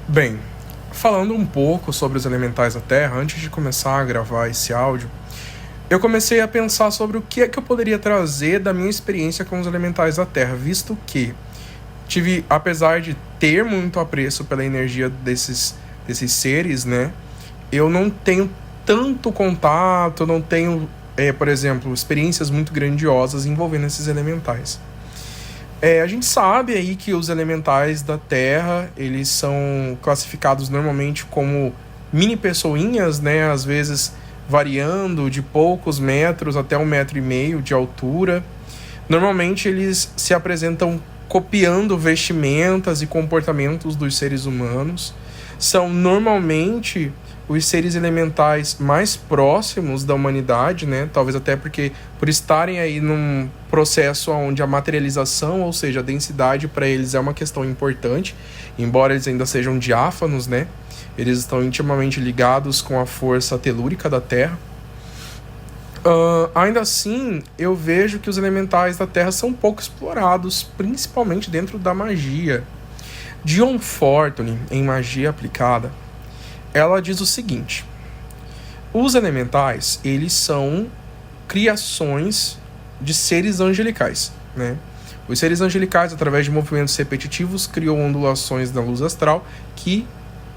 Bem, falando um pouco sobre os elementais da Terra, antes de começar a gravar esse áudio, eu comecei a pensar sobre o que é que eu poderia trazer da minha experiência com os elementais da Terra, visto que apesar de ter muito apreço pela energia desses seres, né, eu não tenho tanto contato, não tenho, por exemplo, experiências muito grandiosas envolvendo esses elementais. A gente sabe aí que os elementais da Terra, eles são classificados normalmente como mini pessoinhas, né? Às vezes variando de poucos metros até 1,5 metro de altura. Normalmente eles se apresentam copiando vestimentas e comportamentos dos seres humanos. São normalmente os seres elementais mais próximos da humanidade, né? Talvez até porque por estarem aí num processo onde a materialização, ou seja, a densidade para eles é uma questão importante, embora eles ainda sejam diáfanos, né? Eles estão intimamente ligados com a força telúrica da Terra. Ainda assim, eu vejo que os elementais da Terra são pouco explorados, principalmente dentro da magia. Dion Fortune, em Magia Aplicada, ela diz o seguinte: os elementais, eles são criações de seres angelicais, né? Os seres angelicais, através de movimentos repetitivos, criam ondulações na luz astral que,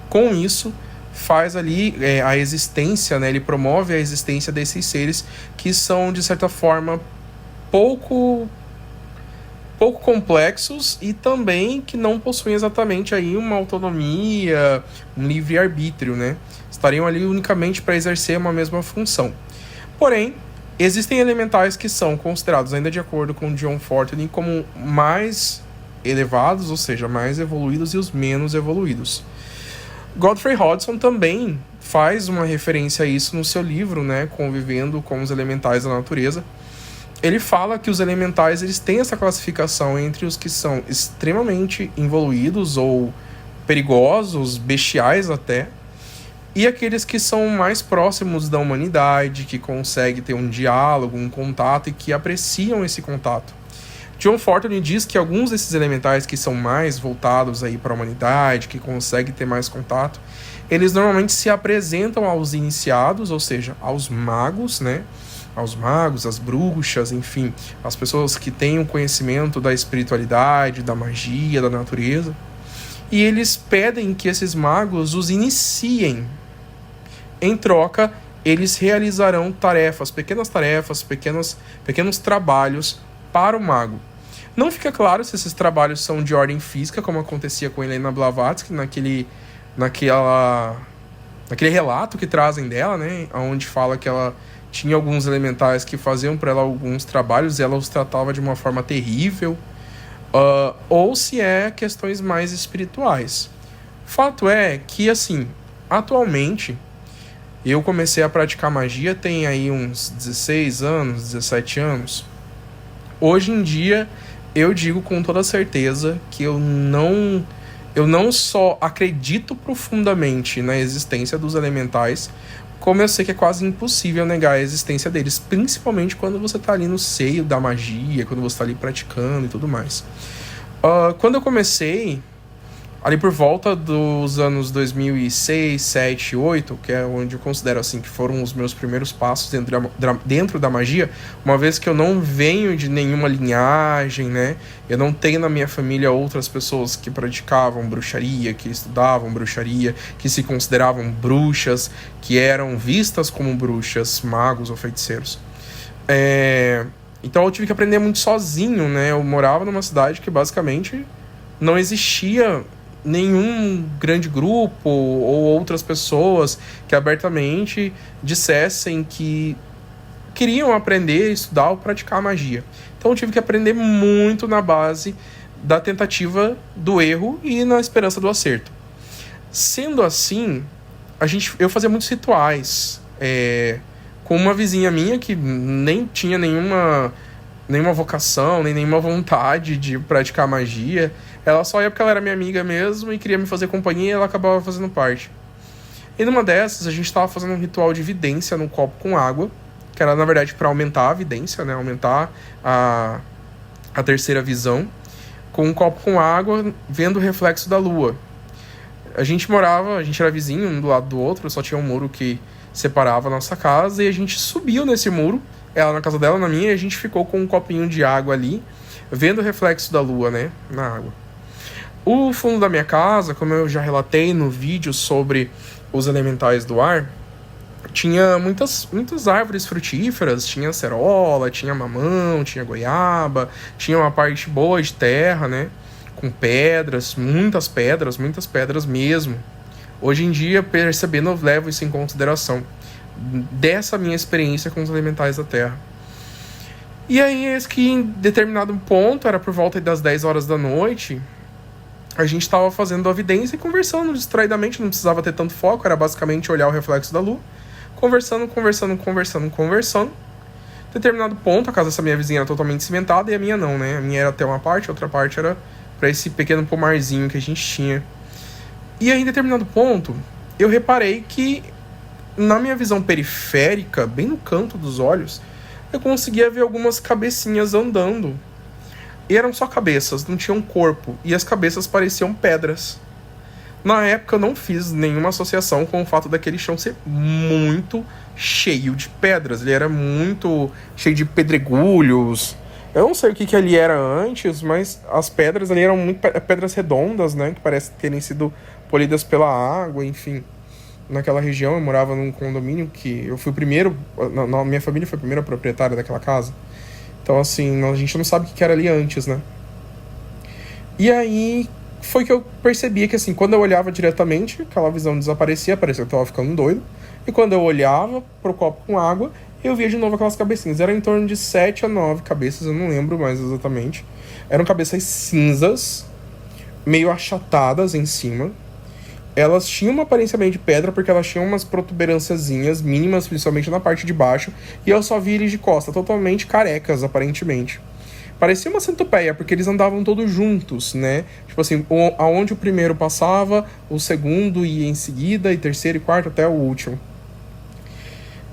com isso, faz ali a existência, né? Ele promove a existência desses seres que são, de certa forma, pouco complexos e também que não possuem exatamente aí uma autonomia, um livre-arbítrio, né? Estariam ali unicamente para exercer uma mesma função. Porém, existem elementais que são considerados, ainda de acordo com John Fortune, como mais elevados, ou seja, mais evoluídos, e os menos evoluídos. Godfrey Hodgson também faz uma referência a isso no seu livro, né, Convivendo com os Elementais da Natureza. Ele fala que os elementais, eles têm essa classificação entre os que são extremamente evoluídos ou perigosos, bestiais até, e aqueles que são mais próximos da humanidade, que conseguem ter um diálogo, um contato e que apreciam esse contato. John Fortune diz que alguns desses elementais que são mais voltados aí para a humanidade, que conseguem ter mais contato, eles normalmente se apresentam aos iniciados, ou seja, aos magos, né? Aos magos, às bruxas, enfim, as pessoas que têm um conhecimento da espiritualidade, da magia, da natureza. E eles pedem que esses magos os iniciem. Em troca, eles realizarão pequenos trabalhos para o mago. Não fica claro se esses trabalhos são de ordem física, como acontecia com Helena Blavatsky, naquele relato que trazem dela, né, onde fala que ela tinha alguns elementais que faziam para ela alguns trabalhos e ela os tratava de uma forma terrível, ou se é questões mais espirituais. Fato é que, assim, atualmente, eu comecei a praticar magia tem aí uns 16 anos, 17 anos. Hoje em dia, eu digo com toda certeza que eu não só acredito profundamente na existência dos elementais, como eu sei que é quase impossível negar a existência deles, principalmente quando você está ali no seio da magia, quando você está ali praticando e tudo mais. Quando eu comecei, ali por volta dos anos 2006, 7, 8, que é onde eu considero assim que foram os meus primeiros passos dentro da magia, uma vez que eu não venho de nenhuma linhagem, né? Eu não tenho na minha família outras pessoas que praticavam bruxaria, que estudavam bruxaria, que se consideravam bruxas, que eram vistas como bruxas, magos ou feiticeiros. Então eu tive que aprender muito sozinho, né? Eu morava numa cidade que basicamente não existia nenhum grande grupo ou outras pessoas que abertamente dissessem que queriam aprender, estudar ou praticar magia. Então eu tive que aprender muito na base da tentativa do erro e na esperança do acerto. Sendo assim, eu fazia muitos rituais com uma vizinha minha que nem tinha nenhuma vocação, nem nenhuma vontade de praticar magia. Ela só ia porque ela era minha amiga mesmo e queria me fazer companhia e ela acabava fazendo parte. E numa dessas, a gente estava fazendo um ritual de vidência num copo com água, que era, na verdade, para aumentar a vidência, né? Aumentar a terceira visão, com um copo com água, vendo o reflexo da lua. A gente era vizinho um do lado do outro, só tinha um muro que separava a nossa casa, e a gente subiu nesse muro, ela na casa dela, na minha, e a gente ficou com um copinho de água ali, vendo o reflexo da lua, né, na água. O fundo da minha casa, como eu já relatei no vídeo sobre os elementais do ar, tinha muitas árvores frutíferas, tinha acerola, tinha mamão, tinha goiaba, tinha uma parte boa de terra, né, com pedras, muitas pedras mesmo. Hoje em dia, percebendo, eu levo isso em consideração, dessa minha experiência com os elementais da terra. E aí, eis que em determinado ponto, era por volta das 10 horas da noite, a gente estava fazendo a evidência e conversando distraidamente, não precisava ter tanto foco, era basicamente olhar o reflexo da lua, conversando. Determinado ponto, a casa dessa minha vizinha era totalmente cimentada e a minha não, né? A minha era até uma parte, a outra parte era para esse pequeno pomarzinho que a gente tinha. E aí, em determinado ponto, eu reparei que, na minha visão periférica, bem no canto dos olhos, eu conseguia ver algumas cabecinhas andando. E eram só cabeças, não tinham corpo. E as cabeças pareciam pedras. Na época, eu não fiz nenhuma associação com o fato daquele chão ser muito cheio de pedras. Ele era muito cheio de pedregulhos. Eu não sei o que ali era antes, mas as pedras ali eram muito pedras redondas, né? Que parecem terem sido polidas pela água, enfim. Naquela região, eu morava num condomínio que eu fui o primeiro... minha família foi a primeira proprietária daquela casa. Então, assim, a gente não sabe o que era ali antes, né? E aí, foi que eu percebia que, assim, quando eu olhava diretamente, aquela visão desaparecia, parecia que eu tava ficando doido. E quando eu olhava pro copo com água, eu via de novo aquelas cabecinhas. Eram em torno de 7 a 9 cabeças, eu não lembro mais exatamente. Eram cabeças cinzas, meio achatadas em cima. Elas tinham uma aparência meio de pedra, porque elas tinham umas protuberânciazinhas mínimas, principalmente na parte de baixo. E eu só vi eles de costa, totalmente carecas, aparentemente. Parecia uma centopeia, porque eles andavam todos juntos, né? Tipo assim, aonde o primeiro passava, o segundo ia em seguida, e terceiro e quarto até o último.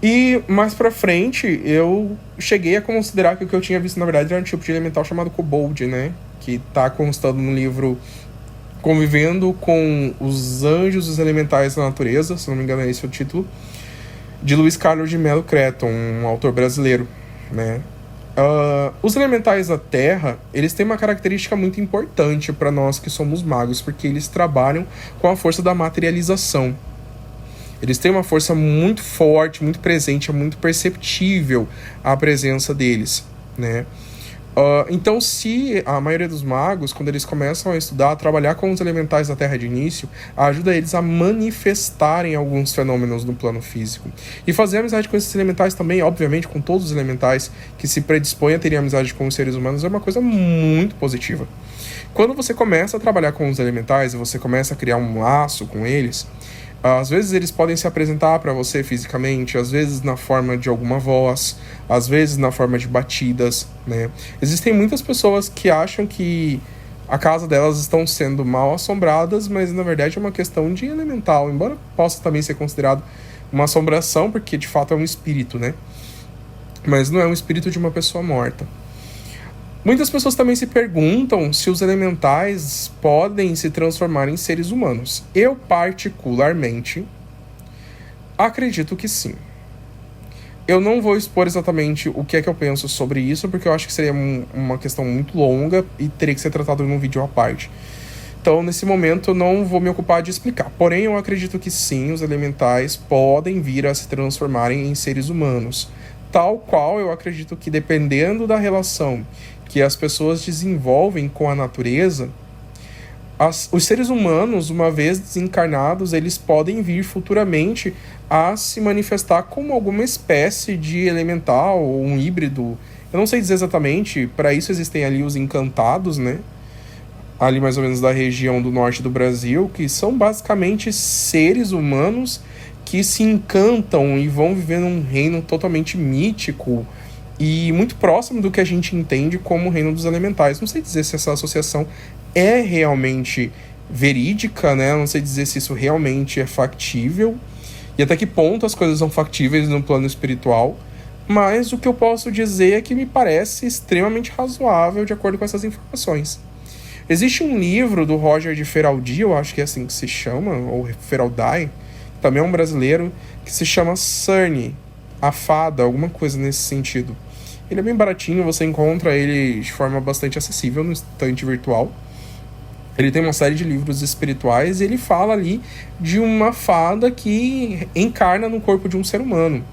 E mais pra frente, eu cheguei a considerar que o que eu tinha visto, na verdade, era um tipo de elemental chamado kobold, né? Que tá constando no livro Convivendo com os Anjos e os Elementais da Natureza, se não me engano é esse o título, de Luiz Carlos de Melo Creton, um autor brasileiro, né? Os elementais da Terra, eles têm uma característica muito importante para nós que somos magos, porque eles trabalham com a força da materialização. Eles têm uma força muito forte, muito presente, é muito perceptível a presença deles, né? Então, se a maioria dos magos, quando eles começam a estudar, a trabalhar com os elementais da Terra de início, ajuda eles a manifestarem alguns fenômenos no plano físico. E fazer amizade com esses elementais também, obviamente, com todos os elementais que se predispõem a terem amizade com os seres humanos, é uma coisa muito positiva. Quando você começa a trabalhar com os elementais e você começa a criar um laço com eles, às vezes eles podem se apresentar para você fisicamente, às vezes na forma de alguma voz, às vezes na forma de batidas, né? Existem muitas pessoas que acham que a casa delas estão sendo mal assombradas, mas na verdade é uma questão de elemental, embora possa também ser considerado uma assombração, porque de fato é um espírito, né? Mas não é um espírito de uma pessoa morta. Muitas pessoas também se perguntam se os elementais podem se transformar em seres humanos. Eu, particularmente, acredito que sim. Eu não vou expor exatamente o que é que eu penso sobre isso, porque eu acho que seria uma questão muito longa e teria que ser tratado num vídeo à parte. Então, nesse momento, eu não vou me ocupar de explicar. Porém, eu acredito que sim, os elementais podem vir a se transformarem em seres humanos. Tal qual eu acredito que, dependendo da relação que as pessoas desenvolvem com a natureza, os seres humanos, uma vez desencarnados, eles podem vir futuramente a se manifestar como alguma espécie de elemental ou um híbrido. Eu não sei dizer exatamente, para isso existem ali os encantados, né? Ali mais ou menos da região do norte do Brasil, que são basicamente seres humanos que se encantam e vão viver num reino totalmente mítico e muito próximo do que a gente entende como o reino dos elementais. Não sei dizer se essa associação é realmente verídica, né? Não sei dizer se isso realmente é factível e até que ponto as coisas são factíveis no plano espiritual, mas o que eu posso dizer é que me parece extremamente razoável de acordo com essas informações. Existe um livro do Roger de Feraldi, eu acho que é assim que se chama, ou Feraldi, também é um brasileiro, que se chama Surney, a Fada, alguma coisa nesse sentido. Ele é bem baratinho, você encontra ele de forma bastante acessível no estante virtual. Ele tem uma série de livros espirituais e ele fala ali de uma fada que encarna no corpo de um ser humano.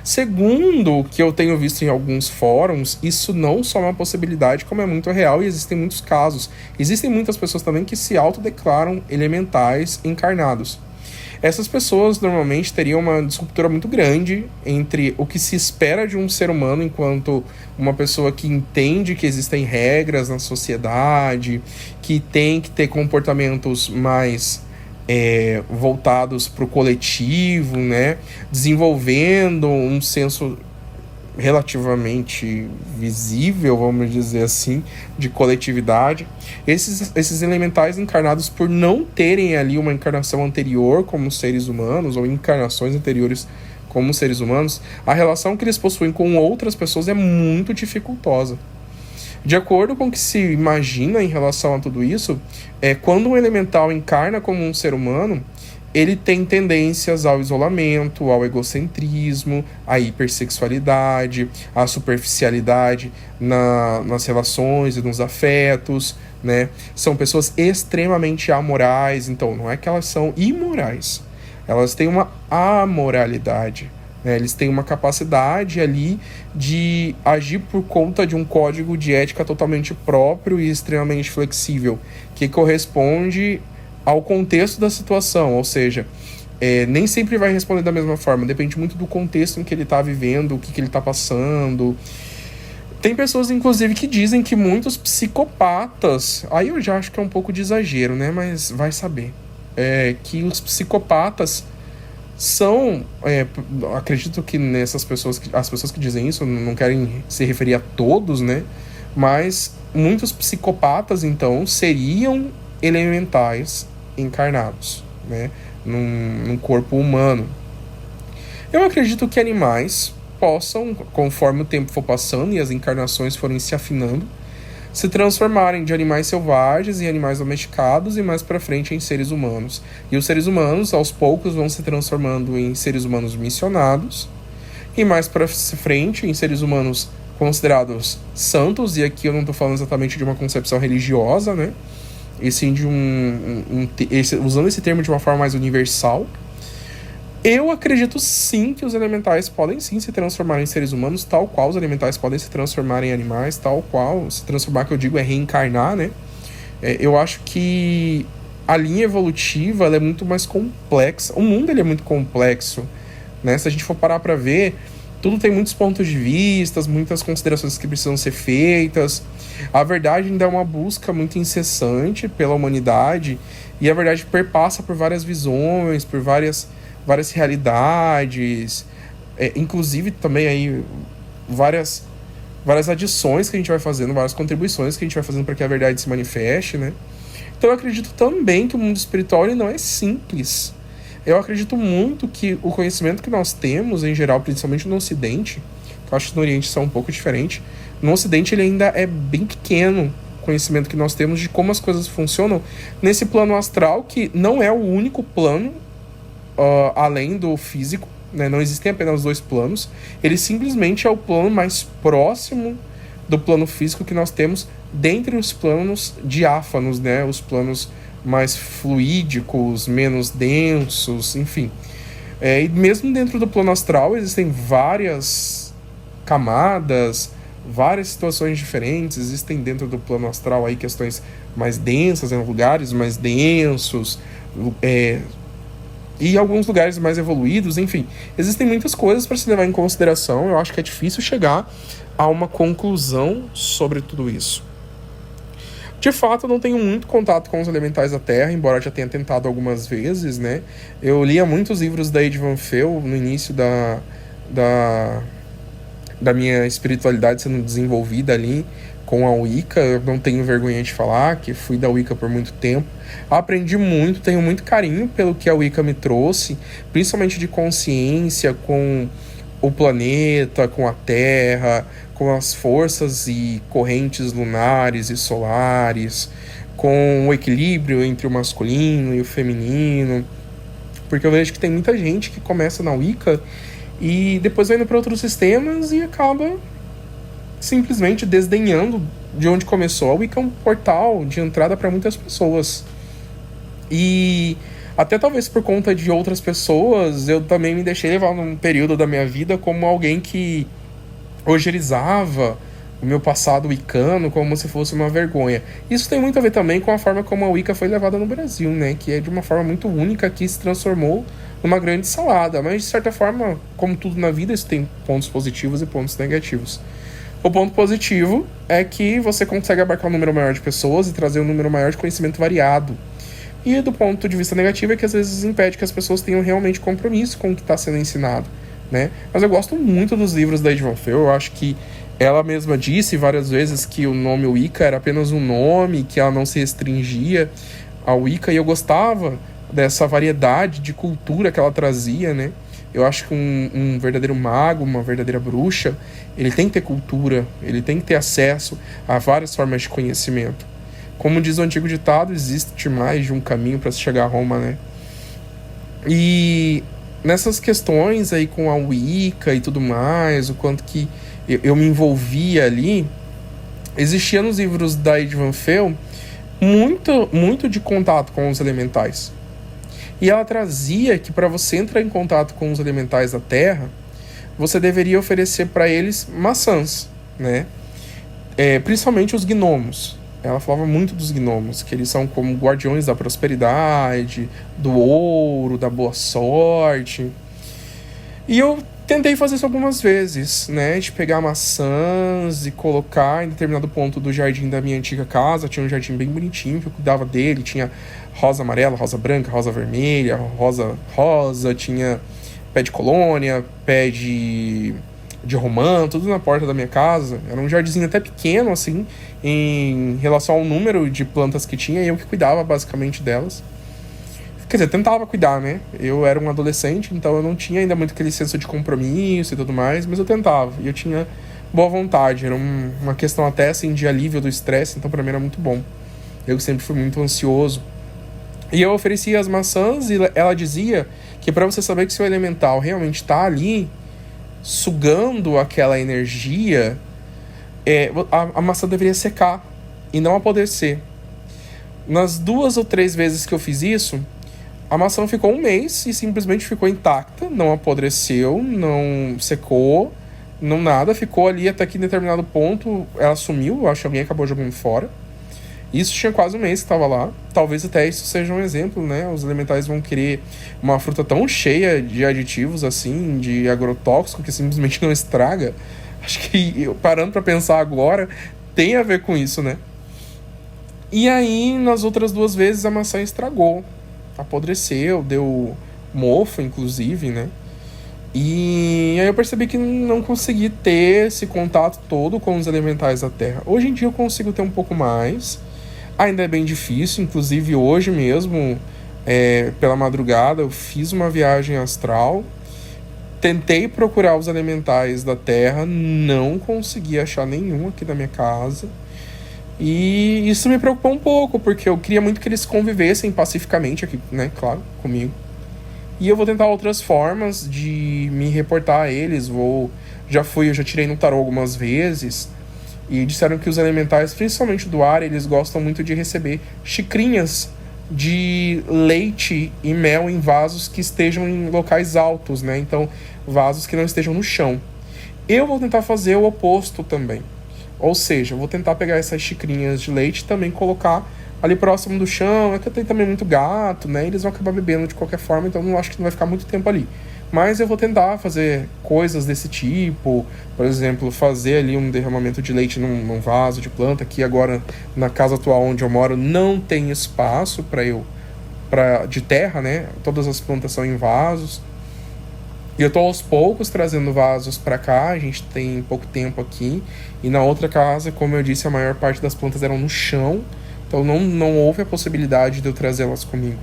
Segundo o que eu tenho visto em alguns fóruns, isso não só é uma possibilidade, como é muito real e existem muitos casos. Existem muitas pessoas também que se autodeclaram elementais encarnados. Essas pessoas normalmente teriam uma disruptura muito grande entre o que se espera de um ser humano enquanto uma pessoa que entende que existem regras na sociedade, que tem que ter comportamentos mais voltados para o coletivo, né? Desenvolvendo um senso relativamente visível, vamos dizer assim, de coletividade. Esses elementais encarnados, por não terem ali uma encarnação anterior como seres humanos, ou encarnações anteriores como seres humanos, a relação que eles possuem com outras pessoas é muito dificultosa. De acordo com o que se imagina em relação a tudo isso, quando um elemental encarna como um ser humano, ele tem tendências ao isolamento, ao egocentrismo, à hipersexualidade, à superficialidade nas relações e nos afetos, né? São pessoas extremamente amorais, então não é que elas são imorais, elas têm uma amoralidade, né? Eles têm uma capacidade ali de agir por conta de um código de ética totalmente próprio e extremamente flexível, que corresponde ao contexto da situação, ou seja, nem sempre vai responder da mesma forma, depende muito do contexto em que ele está vivendo, o que ele está passando. Tem pessoas, inclusive, que dizem que muitos psicopatas, aí eu já acho que é um pouco de exagero, né, mas vai saber, que os psicopatas são, acredito que nessas pessoas, as pessoas que dizem isso não querem se referir a todos, né, mas muitos psicopatas, então, seriam elementais encarnados, né, num corpo humano. Eu acredito que animais possam, conforme o tempo for passando e as encarnações forem se afinando, se transformarem de animais selvagens em animais domesticados e mais para frente em seres humanos. E os seres humanos, aos poucos, vão se transformando em seres humanos missionados e mais para frente em seres humanos considerados santos, e aqui eu não estou falando exatamente de uma concepção religiosa, né? E sim de usando esse termo de uma forma mais universal. Eu acredito sim que os elementais podem sim se transformar em seres humanos, tal qual os elementais podem se transformar em animais, tal qual se transformar, que eu digo, é reencarnar, né? Eu acho que a linha evolutiva ela é muito mais complexa. O mundo ele é muito complexo, né? Se a gente for parar para ver, tudo tem muitos pontos de vista, muitas considerações que precisam ser feitas. A verdade ainda é uma busca muito incessante pela humanidade, e a verdade perpassa por várias visões, por várias realidades, inclusive também aí várias adições que a gente vai fazendo, várias contribuições que a gente vai fazendo para que a verdade se manifeste, né? Então eu acredito também que o mundo espiritual ele não é simples. Eu acredito muito que o conhecimento que nós temos, em geral, principalmente no Ocidente, que eu acho que no Oriente isso é um pouco diferente, no Ocidente ele ainda é bem pequeno, o conhecimento que nós temos de como as coisas funcionam nesse plano astral, que não é o único plano além do físico, né? Não existem apenas dois planos, ele simplesmente é o plano mais próximo do plano físico que nós temos dentre os planos diáfanos, né? Os planos mais fluídicos, menos densos, enfim. E mesmo dentro do plano astral existem várias camadas, várias situações diferentes. Existem dentro do plano astral aí questões mais densas, em lugares mais densos, e alguns lugares mais evoluídos, enfim. Existem muitas coisas para se levar em consideração. Eu acho que é difícil chegar a uma conclusão sobre tudo isso. De fato, eu não tenho muito contato com os elementais da Terra, embora já tenha tentado algumas vezes, né? Eu lia muitos livros da Ed Van Fel no início da minha espiritualidade sendo desenvolvida ali com a Wicca. Eu não tenho vergonha de falar que fui da Wicca por muito tempo. Aprendi muito, tenho muito carinho pelo que a Wicca me trouxe, principalmente de consciência com o planeta, com a Terra, com as forças e correntes lunares e solares, com o equilíbrio entre o masculino e o feminino. Porque eu vejo que tem muita gente que começa na Wicca e depois vai indo para outros sistemas e acaba simplesmente desdenhando de onde começou. A Wicca é um portal de entrada para muitas pessoas. E até talvez por conta de outras pessoas, eu também me deixei levar num período da minha vida como alguém que ogerizava o meu passado wiccano como se fosse uma vergonha. Isso tem muito a ver também com a forma como a Wicca foi levada no Brasil, né? Que é de uma forma muito única, que se transformou numa grande salada. Mas, de certa forma, como tudo na vida, isso tem pontos positivos e pontos negativos. O ponto positivo é que você consegue abarcar um número maior de pessoas e trazer um número maior de conhecimento variado. E do ponto de vista negativo é que às vezes impede que as pessoas tenham realmente compromisso com o que está sendo ensinado, né? Mas eu gosto muito dos livros da Edith Van Fel. Eu acho que ela mesma disse várias vezes que o nome Wicca era apenas um nome, que ela não se restringia ao Wicca, e eu gostava dessa variedade de cultura que ela trazia, né? Eu acho que um verdadeiro mago, uma verdadeira bruxa, ele tem que ter cultura, ele tem que ter acesso a várias formas de conhecimento. Como diz o antigo ditado, existe mais de um caminho para se chegar a Roma, né? E nessas questões aí com a Wicca e tudo mais, o quanto que eu me envolvia ali, existia nos livros da Edith Van Fel muito de contato com os elementais. E ela trazia que para você entrar em contato com os elementais da Terra, você deveria oferecer para eles maçãs, né? Principalmente os gnomos. Ela falava muito dos gnomos, que eles são como guardiões da prosperidade, do ouro, da boa sorte. E eu tentei fazer isso algumas vezes, né? De pegar maçãs e colocar em determinado ponto do jardim da minha antiga casa. Tinha um jardim bem bonitinho, que eu cuidava dele. Tinha rosa amarela, rosa branca, rosa vermelha, rosa. Tinha pé de colônia, pé de romã, tudo na porta da minha casa. Era um jardinzinho até pequeno, assim, em relação ao número de plantas que tinha. E eu que cuidava, basicamente, delas. Quer dizer, tentava cuidar, né? Eu era um adolescente, então eu não tinha ainda muito aquele senso de compromisso e tudo mais, mas eu tentava. E eu tinha boa vontade. Era uma questão até, assim, de alívio do estresse, então pra mim era muito bom. Eu sempre fui muito ansioso. E eu oferecia as maçãs e ela dizia que para você saber que seu elemental realmente está ali, sugando aquela energia, a maçã deveria secar e não apodrecer. Nas 2 ou 3 vezes que eu fiz isso, a maçã ficou 1 mês e simplesmente ficou intacta, não apodreceu, não secou, não nada, ficou ali até que em determinado ponto ela sumiu, eu acho que alguém acabou jogando fora. Isso tinha quase 1 mês que estava lá. Talvez até isso seja um exemplo, né? Os elementais vão querer uma fruta tão cheia de aditivos, assim, de agrotóxico, que simplesmente não estraga. Acho que, parando para pensar agora, tem a ver com isso, né? E aí, nas outras 2 vezes, a maçã estragou. Apodreceu, deu mofo, inclusive, né? E aí eu percebi que não consegui ter esse contato todo com os elementais da Terra. Hoje em dia eu consigo ter um pouco mais. Ainda é bem difícil, inclusive hoje mesmo, pela madrugada, eu fiz uma viagem astral, tentei procurar os elementais da Terra, não consegui achar nenhum aqui na minha casa. E isso me preocupou um pouco, porque eu queria muito que eles convivessem pacificamente aqui, né, claro, comigo. E eu vou tentar outras formas de me reportar a eles. Eu já tirei no tarô algumas vezes. E disseram que os elementais, principalmente do ar, eles gostam muito de receber xicrinhas de leite e mel em vasos que estejam em locais altos, né? Então, vasos que não estejam no chão. Eu vou tentar fazer o oposto também. Ou seja, eu vou tentar pegar essas xicrinhas de leite e também colocar ali próximo do chão. É que eu tenho também muito gato, né? Eles vão acabar bebendo de qualquer forma, então não acho que não vai ficar muito tempo ali. Mas eu vou tentar fazer coisas desse tipo. Por exemplo, fazer ali um derramamento de leite num vaso de planta. Que agora, na casa atual onde eu moro, não tem espaço de terra, né? Todas as plantas são em vasos. E eu tô aos poucos trazendo vasos para cá. A gente tem pouco tempo aqui. E na outra casa, como eu disse, a maior parte das plantas eram no chão. Então não houve a possibilidade de eu trazê-las comigo.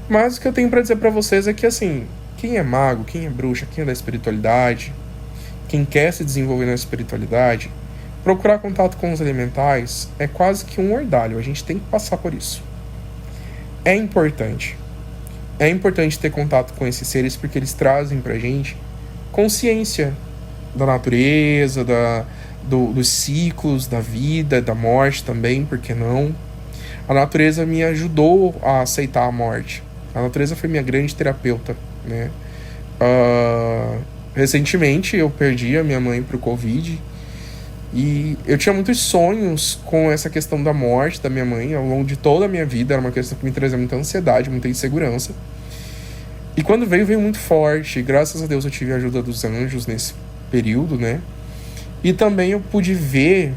Mas o que eu tenho para dizer para vocês é que, assim, quem é mago, quem é bruxa, quem é da espiritualidade, quem quer se desenvolver na espiritualidade, procurar contato com os elementais é quase que um ordalho, a gente tem que passar por isso. É importante. É importante ter contato com esses seres porque eles trazem pra gente consciência da natureza, dos ciclos, da vida, da morte também, por que não? A natureza me ajudou a aceitar a morte. A natureza foi minha grande terapeuta, né? Recentemente eu perdi a minha mãe pro Covid e eu tinha muitos sonhos com essa questão da morte da minha mãe ao longo de toda a minha vida. Era uma questão que me trazia muita ansiedade, muita insegurança. E quando veio muito forte. Graças a Deus eu tive a ajuda dos anjos nesse período, né? E também eu pude ver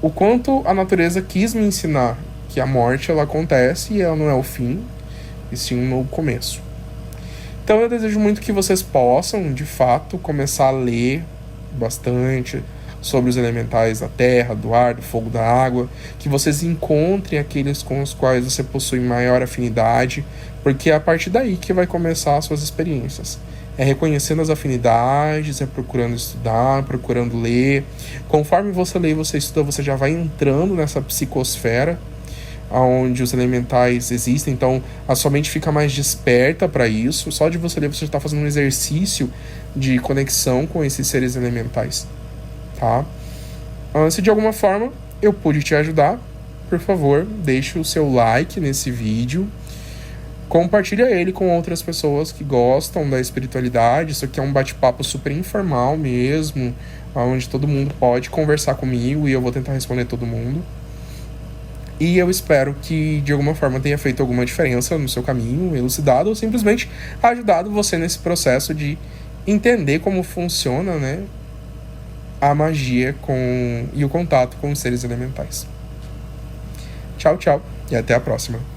o quanto a natureza quis me ensinar que a morte ela acontece e ela não é o fim, e sim um novo começo. Então eu desejo muito que vocês possam, de fato, começar a ler bastante sobre os elementais da terra, do ar, do fogo, da água, que vocês encontrem aqueles com os quais você possui maior afinidade, porque é a partir daí que vai começar as suas experiências. É reconhecendo as afinidades, é procurando estudar, procurando ler. Conforme você lê e você estuda, você já vai entrando nessa psicosfera onde os elementais existem, então a sua mente fica mais desperta para isso. Só de você ler, você já está fazendo um exercício de conexão com esses seres elementais, tá? Se de alguma forma eu pude te ajudar, por favor, deixe o seu like nesse vídeo, compartilha ele com outras pessoas que gostam da espiritualidade. Isso aqui é um bate-papo super informal mesmo, onde todo mundo pode conversar comigo e eu vou tentar responder todo mundo. E eu espero que de alguma forma tenha feito alguma diferença no seu caminho, elucidado ou simplesmente ajudado você nesse processo de entender como funciona, né, a magia e o contato com os seres elementais. Tchau, tchau e até a próxima.